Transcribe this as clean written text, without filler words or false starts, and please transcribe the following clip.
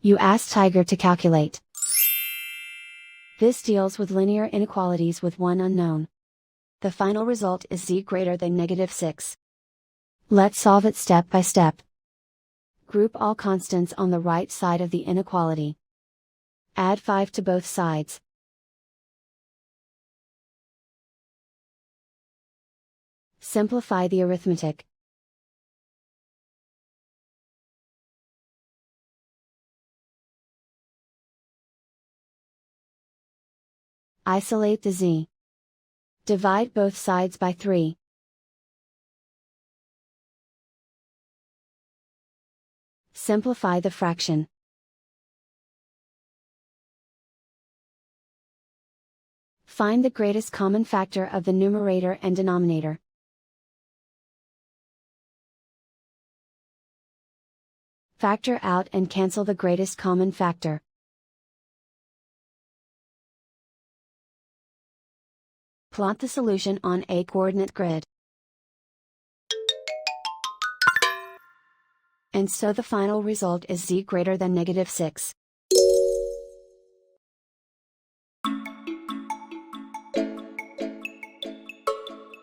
You ask Tiger to calculate. This deals with linear inequalities with one unknown. The final result is z greater than -6. Let's solve it step by step. Group all constants on the right side of the inequality. Add 5 to both sides. Simplify the arithmetic. Isolate the z. Divide both sides by 3. Simplify the fraction. Find the greatest common factor of the numerator and denominator. Factor out and cancel the greatest common factor. Plot the solution on a coordinate grid. And so the final result is z greater than -6.